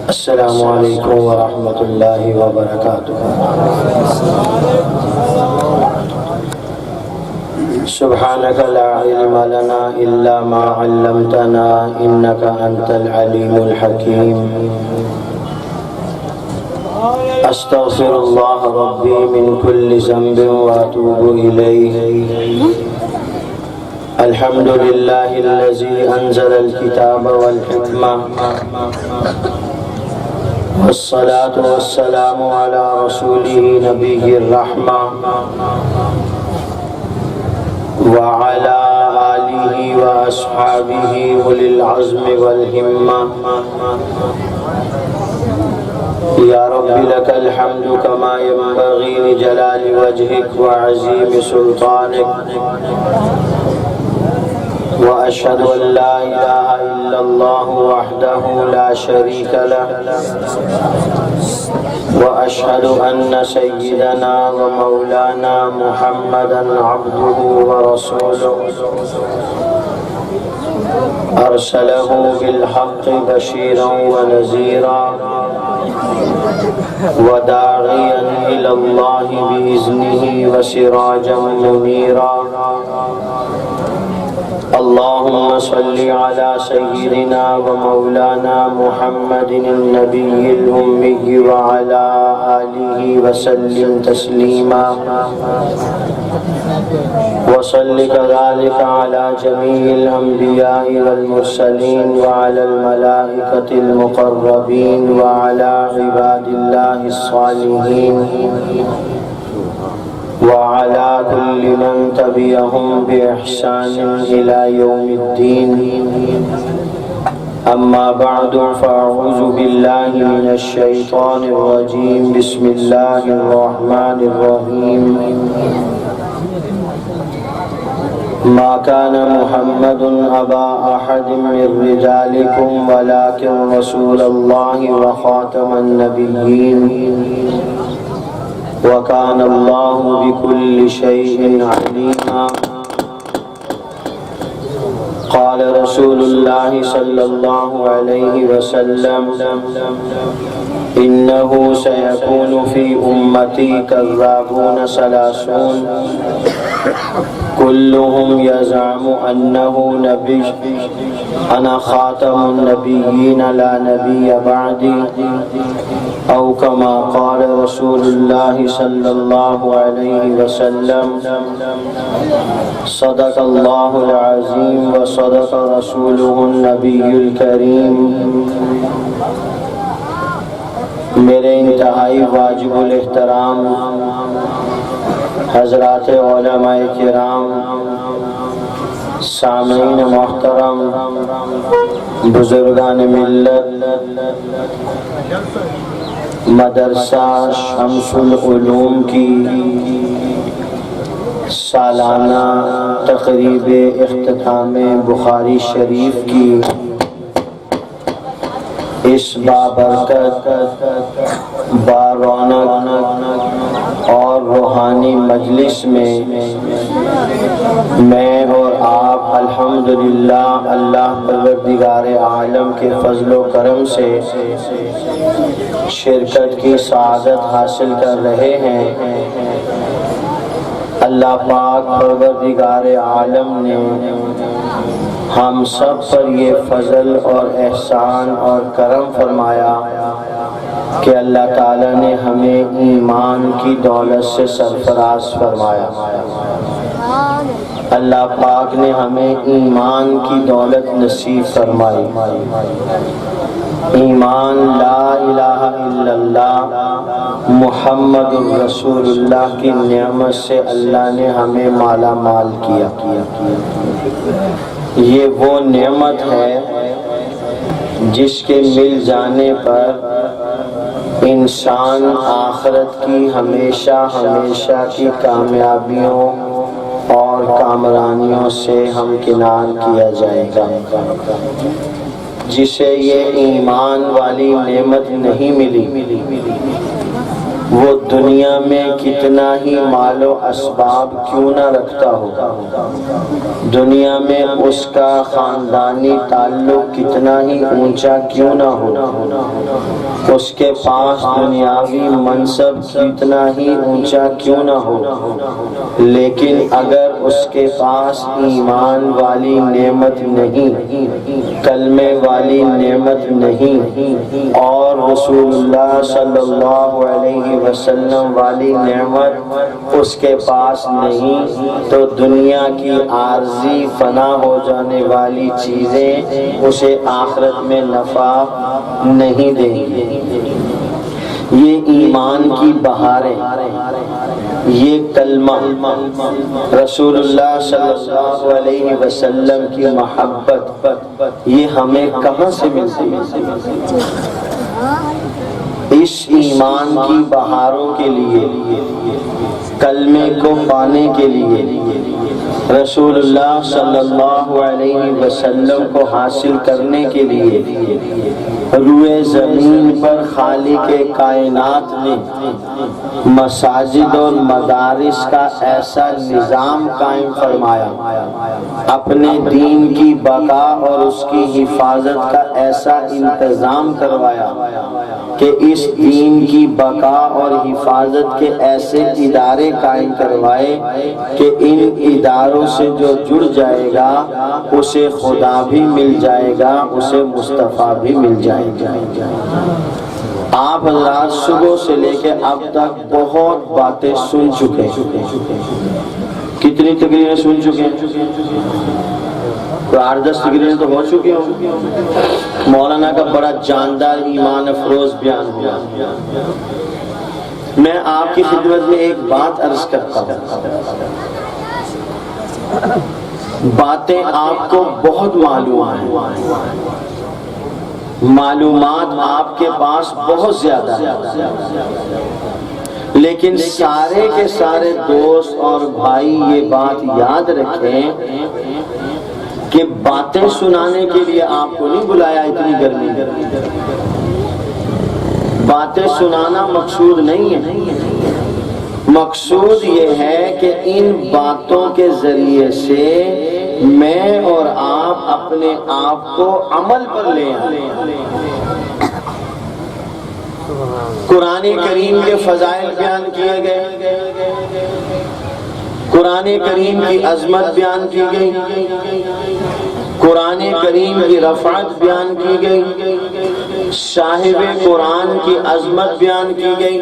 السلام علیکم ورحمۃ اللہ وبرکاتہ۔ سبحانک لا علم لنا الا ما علمتنا انک انت العلیم الحکیم۔ استغفر اللہ ربی من کل ذنب واتوب الیہ۔ الحمد للہ الذی انزل الکتاب والحکمہ والصلاة والسلام على رسوله نبی الرحمہ وعلى آلہ واصحابہ اولی العزم والہمہ۔ یا رب لک الحمد کما ينبغی لجلال وجہک وعظیم سلطانک، وأشهد أن لا إله إلا الله وحده لا شريك له، وأشهد أن سيدنا ومولانا محمدا عبده ورسوله، أرسله بالحق بشيرا ونذيرا وداعيا إلى الله بإذنه وسراجا منيرا۔ اللهم صل على سيدنا ومولانا محمد النبي الأمي وعلى آله وسلم تسليما، وصل كذلك على جميع الأنبياء والمرسلين وعلى الملائكة المقربين وعلى عباد الله الصالحين وعلى كل من تبعهم بإحسان إلى يوم الدين۔ أما بعد فأعوذ بالله من الشيطان الرجيم، بسم الله الرحمن الرحيم۔ ما كان محمد أبا أحد من رجالكم ولكن رسول الله وخاتم النبيين، وكان الله بكل شيء عليما۔ قال رسول الله صلى الله عليه وسلم: إنه سيكون في أمتي كذابون ثلاثون كلهم يزعم أنه نبي، أنا خاتم النبيين لا نبي بعدي، أو كما قال رسول الله صلى الله عليه وسلم۔ صدق الله العظيم وصدق رسوله النبي الكريم۔ میرے انتہائی واجب الاحترام حضرات علماء کرام، سامعین محترم، بزرگان ملت، مدرسہ شمس العلوم کی سالانہ تقریب اختتام بخاری شریف کی اس بابرکت، بارونق اور روحانی مجلس میں میں اور آپ الحمدللہ اللہ پروردگار عالم کے فضل و کرم سے شرکت کی سعادت حاصل کر رہے ہیں۔ اللہ پاک پروردگار عالم نے ہم سب پر یہ فضل اور احسان اور کرم فرمایا کہ اللہ تعالیٰ نے ہمیں ایمان کی دولت سے سرفراز فرمایا۔ اللہ پاک نے ہمیں ایمان کی دولت نصیب فرمائی۔ ایمان لا الہ الا اللہ محمد رسول اللہ کی نعمت سے اللہ نے ہمیں مالا مال کیا۔ یہ وہ نعمت ہے جس کے مل جانے پر انسان آخرت کی ہمیشہ ہمیشہ کی کامیابیوں اور کامرانیوں سے ہمکنار کیا جائے گا۔ جسے یہ ایمان والی نعمت نہیں ملی، وہ دنیا میں کتنا ہی مال و اسباب کیوں نہ رکھتا ہو، دنیا میں اس کا خاندانی تعلق کتنا ہی اونچا کیوں نہ ہو، اس کے پاس دنیاوی منصب کتنا ہی اونچا کیوں نہ ہو، لیکن اگر اس کے پاس ایمان والی نعمت نہیں، کلمے والی نعمت نہیں، اور رسول اللہ صلی اللہ علیہ وسلم والی نعمت اس کے پاس نہیں، تو دنیا کی عارضی فنا ہو جانے والی چیزیں اسے آخرت میں نفع نہیں دیں گی۔ یہ ایمان کی بہاریں، یہ کلمہ، رسول اللہ صلی اللہ علیہ وسلم کی محبت، یہ ہمیں کہاں سے ملتی ہے؟ اس ایمان کی بہاروں کے لیے، کلمے کو پانے کے لیے، رسول اللہ صلی اللہ علیہ وسلم کو حاصل کرنے کے لیے روئے زمین پر خالق کائنات نے مساجد اور مدارس کا ایسا نظام قائم فرمایا، اپنے دین کی بقا اور اس کی حفاظت کا ایسا انتظام کروایا کہ اس دین کی بقا اور حفاظت کے ایسے ادارے قائم کروائے کہ ان اداروں سے جو جڑ جائے گا اسے خدا بھی مل جائے گا، اسے مصطفیٰ بھی مل جائے گا۔ آپ حضرات صبح سے لے کے اب تک بہت باتیں سن چکے، کتنی تقریریں سن چکے ہیں؟ 8-10 تقریریں تو ہو چکی ہوں۔ مولانا کا بڑا جاندار ایمان افروز بیان ہوا۔ میں آپ کی خدمت میں ایک بات عرض کرتا ہوں، باتیں آپ کو بہت معلوم ہیں، معلومات آپ کے پاس بہت زیادہ ہیں، لیکن سارے کے سارے دوست اور بھائی یہ بات یاد رکھیں کہ باتیں سنانے کے لیے آپ کو نہیں بلایا اتنی گرمی میں، باتیں سنانا مقصود نہیں ہے، مقصود یہ ہے کہ ان باتوں کے ذریعے سے میں اور آپ اپنے آپ کو عمل پر لے آئیں۔ قرآن کریم کے فضائل بیان کیے گئے، قرآن کریم کی عظمت بیان کی گئی، قرآن کریم کی رفعت بیان کی گئی، صاحب قرآن کی عظمت بیان کی گئی،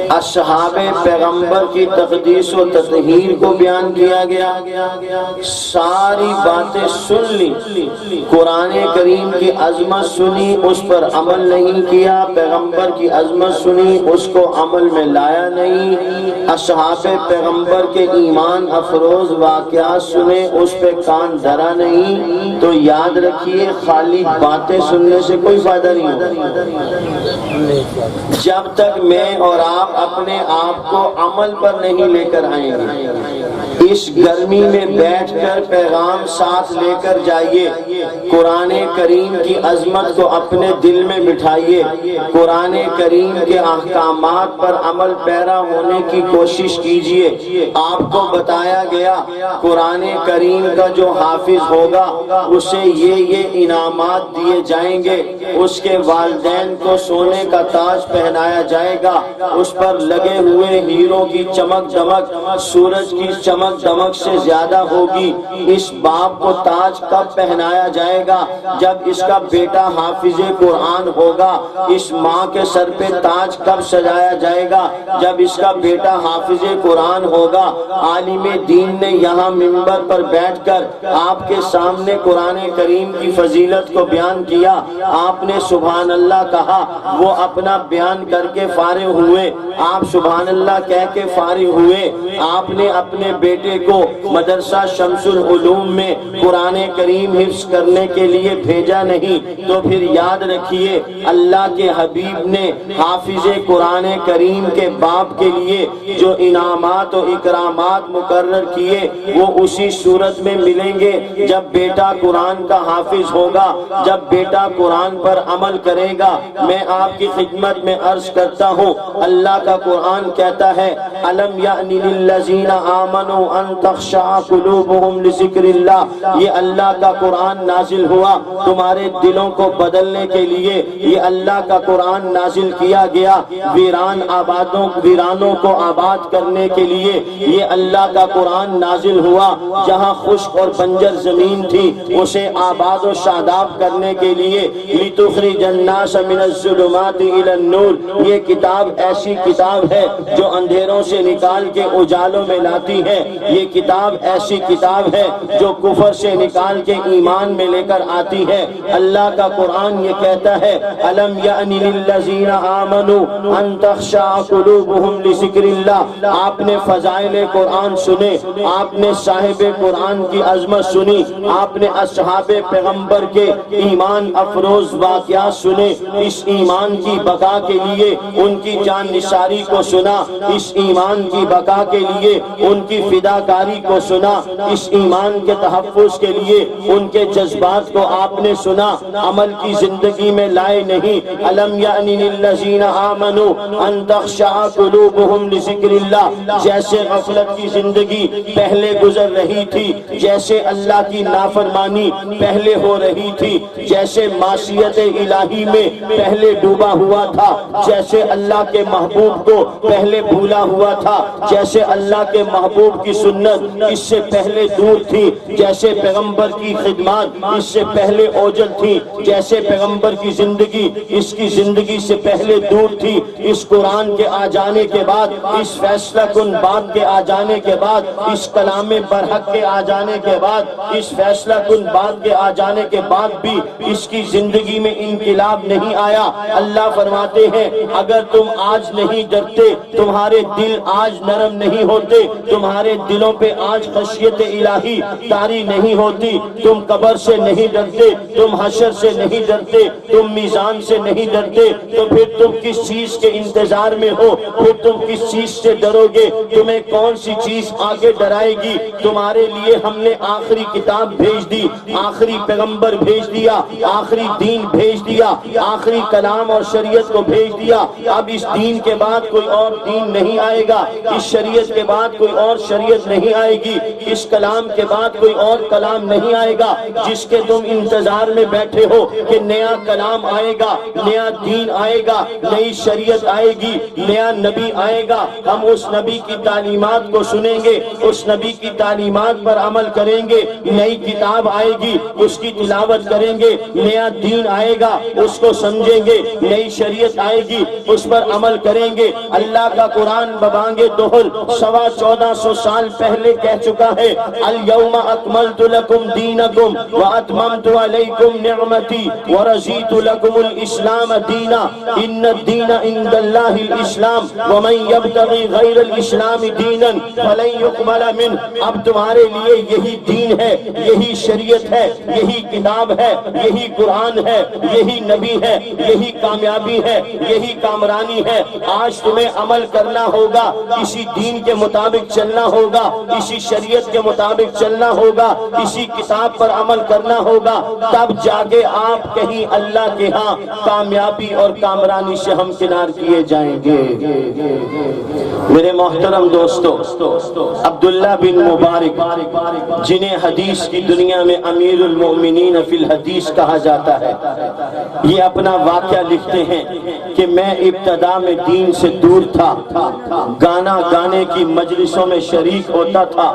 اصحاب پیغمبر کی تقدیس و تطہیر کو بیان کیا گیا۔ ساری باتیں سن لی، قرآن کریم کی عظمت سنی، اس پر عمل نہیں کیا، پیغمبر کی عظمت سنی، اس کو عمل میں لایا نہیں، اصحاب پیغمبر کے ایمان افروز واقعات سنے، اس پہ کان دھرا نہیں، تو یاد رکھیے خالی باتیں سننے سے کوئی فائدہ نہیں ہوگا۔ جب تک میں اور آپ اپنے آپ کو عمل پر نہیں لے کر آئیں گے، اس گرمی میں بیٹھ کر پیغام ساتھ لے کر جائیے، قرآن کریم کی عظمت کو اپنے دل میں بٹھائیے، قرآن کریم کے احکامات پر عمل پیرا ہونے کی کوشش کیجیے۔ آپ کو بتایا گیا قرآن کریم کا جو حافظ ہوگا اسے یہ انعامات دیے جائیں گے، اس کے والدین کو سونے کا تاج پہنایا جائے گا، اس پر لگے ہوئے ہیروں کی چمک دمک سورج کی چمک دمک سے زیادہ ہوگی۔ اس باپ کو تاج کب پہنایا جائے گا؟ جب اس کا بیٹا حافظ قرآن ہوگا۔ اس ماں کے سر پہ تاج کب سجایا جائے گا؟ جب اس کا بیٹا حافظ قرآن ہوگا۔ عالم دین نے یہاں منبر پر بیٹھ کر آپ کے سامنے قرآن کریم کی فضیلت کو بیان کیا، آپ نے سبحان اللہ کہا، وہ اپنا بیان کر کے فارغ ہوئے، آپ سبحان اللہ کہہ کے فارغ ہوئے، آپ نے اپنے بیٹے بیٹے کو مدرسہ شمس العلوم میں قرآن کریم حفظ کرنے کے لیے بھیجا نہیں، تو پھر یاد رکھیے اللہ کے حبیب نے حافظ قرآن کریم کے باپ کے لیے جو انعامات و اکرامات مقرر کیے وہ اسی صورت میں ملیں گے جب بیٹا قرآن کا حافظ ہوگا، جب بیٹا قرآن پر عمل کرے گا۔ میں آپ کی خدمت میں عرض کرتا ہوں، اللہ کا قرآن کہتا ہے الم یأنی للذین آمنوا ان تخشع قلوبہم لذکر اللہ، یہ اللہ کا قرآن نازل ہوا تمہارے دلوں کو بدلنے کے لیے، یہ اللہ کا قرآن نازل کیا گیا ویرانوں کو آباد کرنے کے لیے، یہ اللہ کا قرآن نازل ہوا جہاں خشک اور بنجر زمین تھی اسے آباد و شاداب کرنے کے لیے، لِتُخْرِجَ النَّاسَ مِنَ الظُّلُمَاتِ إِلَى النُّورِ، یہ کتاب ایسی کتاب ہے جو اندھیروں سے نکال کے اجالوں میں لاتی ہے، یہ کتاب ایسی کتاب ہے جو کفر سے نکال کے ایمان میں لے کر آتی ہے۔ اللہ کا قرآن یہ کہتا ہے الم یأنی للذین آمنوا ان تخشع قلوبہم لذکر اللہ۔ آپ نے فضائل قرآن سنے، آپ نے صاحب قرآن کی عظمت سنی، آپ نے اصحاب پیغمبر کے ایمان افروز واقعات سنے، اس ایمان کی بقا کے لیے ان کی جان نثاری کو سنا، اس ایمان کی بقا کے لیے ان کی فداکاری کو سنا، اس ایمان کے تحفظ کے لیے ان کے جذبات کو آپ نے سنا، عمل کی زندگی میں لائے نہیں۔ الم یأنی للذین آمنوا ان تخشع قلوبہم لذکر اللہ، جیسے غفلت کی زندگی پہلے گزر رہی تھی، جیسے اللہ کی نافرمانی پہلے ہو رہی تھی، جیسے معصیت الہی میں پہلے ڈوبا ہوا تھا، جیسے اللہ کے محبوب کو پہلے بھولا ہوا تھا، جیسے اللہ کے محبوب کی سنت اس سے پہلے دور تھی، جیسے پیغمبر کی خدمات اس سے پہلے اوجل تھی، جیسے پیغمبر کی زندگی اس کی زندگی سے پہلے دور تھی، اس قرآن کے آ جانے کے بعد، اس فیصلہ کن بات کے آ جانے کے بعد، اس کلام برحق کے آ جانے کے بعد، اس فیصلہ کن بات کے آ جانے کے بعد بھی اس کی زندگی میں انقلاب نہیں آیا۔ اللہ فرماتے ہیں اگر تم آج نہیں ڈرتے، تمہارے دل آج نرم نہیں ہوتے، تمہارے دلوں پہ آج خشیت الہی طاری نہیں ہوتی، تم قبر سے نہیں ڈرتے، تم حشر سے نہیں ڈرتے، تم میزان سے نہیں ڈرتے، تو پھر تم کس چیز کے انتظار میں ہو؟ پھر تم کس چیز سے ڈرو گے؟ تمہیں کون سی چیز آگے ڈرائے گی؟ تمہارے لیے ہم نے آخری کتاب بھیج دی، آخری پیغمبر بھیج دیا، آخری دین بھیج دیا، آخری کلام اور شریعت کو بھیج دیا۔ اب اس دین کے بعد کوئی اور دین نہیں آئے گا، اس شریعت کے بعد کوئی اور شریعت نہیں آئے گی، اس کلام کے بعد کوئی اور کلام نہیں آئے گا جس کے تم انتظار میں بیٹھے ہو کہ نیا کلام آئے گا، نیا دین آئے گا، نئی شریعت آئے گی، نیا نبی آئے گا۔ ہم اس نبی کی تعلیمات کو سنیں گے، اس نبی کی تعلیمات پر عمل کریں گے، نئی کتاب آئے گی اس کی تلاوت کریں گے، نیا دین آئے گا اس کو سمجھیں گے، نئی شریعت آئے گی اس پر عمل کریں گے۔ اللہ کا قرآن ببانگ دہل 1450 سال پہلے کہہ چکا ہے الیوم اکملت لکم دینکم واتممت علیکم نعمتی ورضیت لکم الاسلام دینا ان الدین عند اللہ الاسلام ومن یبتغی غیر الاسلام دینا فلن یقبل منہ۔ اب تمہارے لیے یہی دین ہے، یہی شریعت ہے، یہی کتاب ہے، یہی قرآن ہے، یہی نبی ہے، یہی کامیابی ہے، یہی کامرانی ہے۔ آج تمہیں عمل کرنا ہوگا، اسی دین کے مطابق چلنا ہوگا، اسی شریعت کے مطابق چلنا ہوگا، اسی کتاب پر عمل کرنا ہوگا، تب جا کے آپ کہیں اللہ کے ہاں کامیابی اور کامرانی سے ہمکنار کیے جائیں گے۔ میرے محترم دوستو، عبداللہ بن مبارک جنہیں حدیث کی دنیا میں امیر المؤمنین فی الحدیث کہا جاتا ہے، یہ اپنا واقعہ لکھتے ہیں کہ میں ابتدا میں دین سے دور تھا، گانا گانے کی مجلسوں میں شریک ہوتا تھا،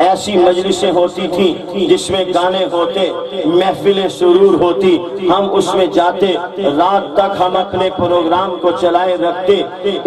ایسی مجلسیں ہوتی تھیں جس میں گانے ہوتے، محفل سرور ہوتی، ہم اس میں جاتے، رات تک ہم اپنے پروگرام کو چلائے رکھتے۔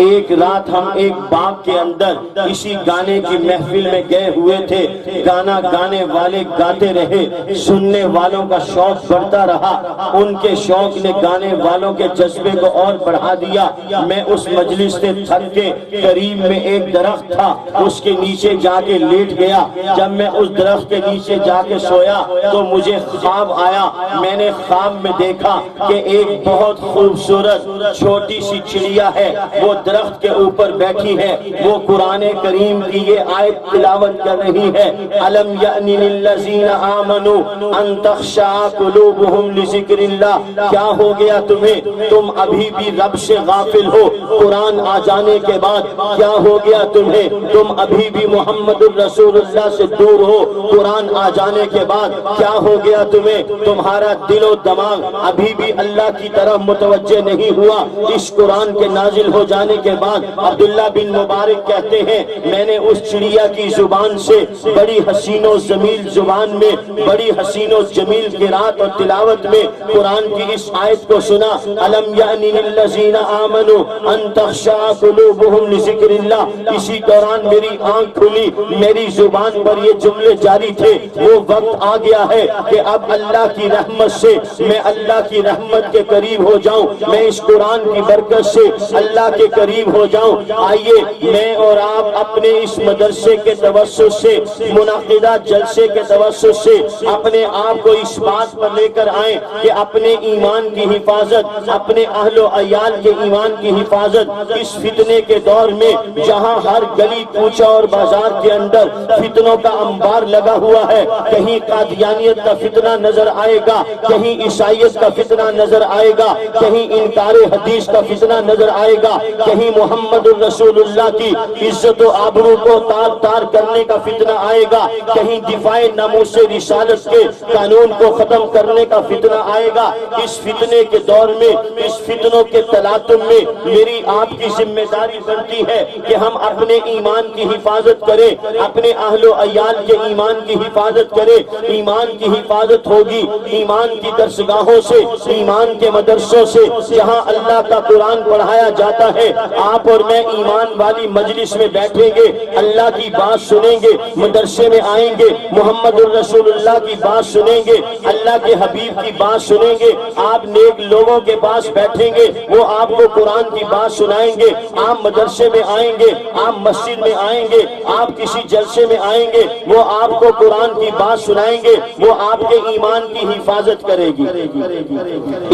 ایک رات ہم ایک باغ کے اندر اسی گانے کی محفل میں گئے ہوئے تھے، گانا گانے والے گاتے رہے، سننے والوں کا شوق بڑھتا رہا، ان کے شوق نے گانے والوں کے جذبے کو اور بڑھا دیا۔ میں اس مجلس سے تھک کے قریب میں ایک درخت تھا، اس کے نیچے نیچے جا کے لیٹ گیا. جب میں اس درخت کے نیچے جا کے سویا تو مجھے خواب آیا. میں نے خواب میں دیکھا کہ ایک بہت خوبصورت چھوٹی سی چڑیا ہے, وہ درخت کے اوپر بیٹھی ہے, وہ قرآن کریم کی یہ آیت تلاوت کر رہی ہے, الم یأن للذین آمنوا ان تخشع قلوبہم لذکر اللہ. کیا ہو گیا تمہیں, تم ابھی بھی رب سے غافل ہو. قرآن آ جانے کے بعد کیا ہو گیا تمہیں, تم ابھی بھی محمد الرسول اللہ سے دور ہو. قرآن آ جانے کے بعد کیا ہو گیا تمہیں, تمہارا دل و دماغ ابھی بھی اللہ کی طرف متوجہ نہیں ہوا. اس قرآن کے نازل ہو جانے کے بعد عبداللہ بن مبارک کہتے ہیں میں نے اس چڑیا کی زبان سے بڑی حسین و جمیل زبان میں, بڑی حسین و جمیل قرات اور تلاوت میں قرآن کی اس آیت کو سنا, الم یأن للذین آمنوا ان تخشع قلوبہم لذکر اللہ. اسی دوران میری آنکھ کھلی, میری زبان پر یہ جملے جاری تھے, وہ وقت آ گیا ہے کہ اب اللہ کی رحمت سے میں اللہ کی رحمت کے قریب ہو جاؤں, میں اس قرآن کی برکت سے اللہ کے قریب ہو جاؤں. آئیے میں اور آپ اپنے اس مدرسے کے توسط سے, منعقدہ جلسے کے توسط سے اپنے آپ کو اس بات پر لے کر آئیں کہ اپنے ایمان کی حفاظت, اپنے اہل و عیال کے ایمان کی حفاظت اس فتنے کے دور میں جہاں ہر گلی کوچہ اور بازار کے اندر فتنوں کا انبار لگا ہوا ہے. کہیں قادیانیت کا فتنہ نظر آئے گا, کہیں عیسائیت کا فتنہ نظر آئے گا, کہیں انکار حدیث کا فتنہ نظر آئے گا, کہیں محمد الرسول اللہ کی عزت و آبرو کو تار تار کرنے کا فتنہ آئے گا, کہیں دفاع ناموس رسالت کے قانون کو ختم کرنے کا فتنہ آئے گا. اس فتنے کے دور میں, اس فتنوں کے تلاطم میں میری آپ کی ذمہ داری بنتی ہے کہ ہم اپنے ایمان کی حفاظت کریں, اپنے اہل و عیال کے ایمان کی حفاظت کریں. ایمان کی حفاظت ہوگی ایمان کی درسگاہوں سے, ایمان کے مدرسوں سے جہاں اللہ کا قرآن پڑھایا جاتا ہے. آپ اور میں ایمان والی مجلس میں بیٹھیں گے, اللہ کی بات سنیں گے, مدرسے میں آئیں گے, محمد الرسول اللہ کی بات سنیں گے, اللہ کے حبیب کی بات سنیں گے. آپ نیک لوگوں کے پاس بیٹھیں گے, وہ آپ کو قرآن کی بات سنائیں گے. آپ مدرسے میں آئیں گے, آپ مسجد میں آئیں گے, آپ کسی جلسے میں آئیں گے, وہ آپ کو قرآن کی بات سنائیں گے, وہ آپ کے ایمان کی حفاظت کرے گی.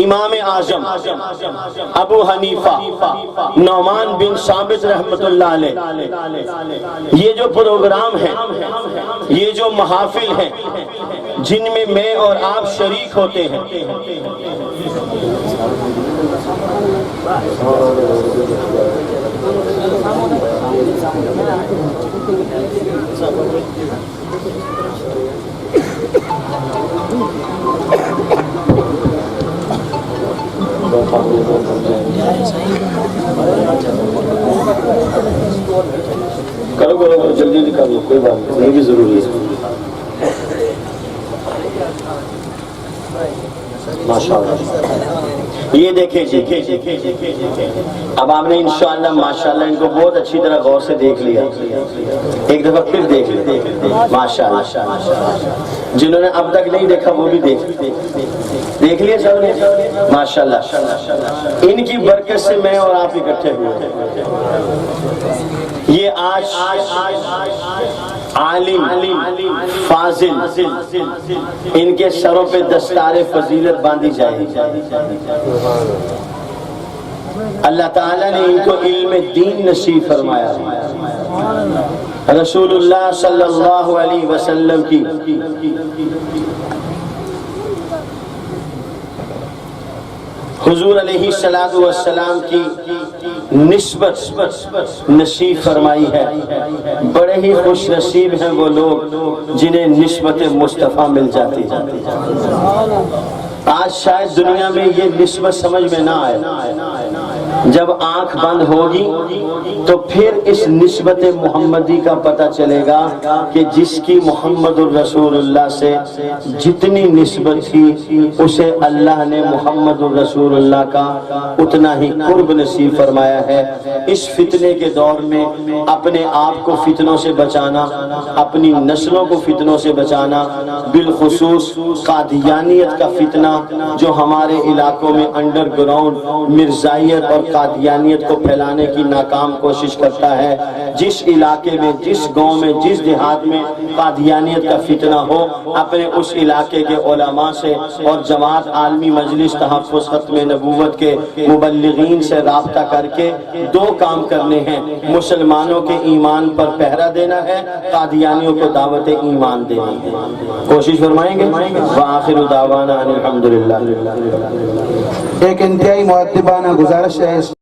امام اعظم ابو حنیفہ نعمان بن ثابت رحمت اللہ علیہ, یہ جو پروگرام ہے, یہ جو محافل ہیں جن میں میں اور آپ شریک ہوتے ہیں, کرو کرو جلدی کر لو, کوئی بات نہیں, یہ بھی ضروری ہے. ماشاءاللہ یہ دیکھیں جی, اب آپ نے انشاءاللہ ماشاءاللہ ان کو بہت اچھی طرح غور سے دیکھ لیا, ایک دفعہ پھر دیکھ لیا ماشاءاللہ. جنہوں نے اب تک نہیں دیکھا وہ بھی دیکھ لیا سب نے ماشاءاللہ. ان کی برکت سے میں اور آپ اکٹھے ہوئے. یہ آج عالم فاضل ان کے سروں پہ دستار فضیلت باندھی جائے. اللہ تعالیٰ نے ان کو علم دین نصیب فرمایا. رسول اللہ صلی اللہ علیہ وسلم کی حضور علیہ السلام کی نسبت نصیب فرمائی ہے. بڑے ہی خوش نصیب ہیں وہ لوگ جنہیں نسبت مصطفیٰ مل جاتی ہے. آج شاید دنیا میں یہ نسبت سمجھ میں نہ آئے. جب آنکھ بند ہوگی تو پھر اس نسبت محمدی کا پتہ چلے گا کہ جس کی محمد الرسول اللہ سے جتنی نسبت تھی اسے اللہ نے محمد الرسول اللہ کا اتنا ہی قرب نصیب فرمایا ہے. اس فتنے کے دور میں اپنے آپ کو فتنوں سے بچانا, اپنی نسلوں کو فتنوں سے بچانا, بالخصوص قادیانیت کا فتنہ جو ہمارے علاقوں میں انڈر گراؤنڈ مرزائیت اور قادیانیت کو پھیلانے کی ناکام کوشش کرتا ہے۔ جس علاقے میں، جس گاؤں میں، جس دیہات میں قادیانیت کا فتنہ ہو، اپنے اس علاقے کے علماء سے اور جماعت عالمی مجلس تحفظ ختم نبوت کے مبلغین سے رابطہ کر کے دو کام کرنے ہیں: مسلمانوں کے ایمان پر پہرا دینا ہے، قادیانیوں کو دعوت ایمان دینی ہے۔ کوشش فرمائیں گے۔ وآخر دعوانا ان الحمدللہ۔ ایک انتہائی مؤدبانہ گزارش ہے۔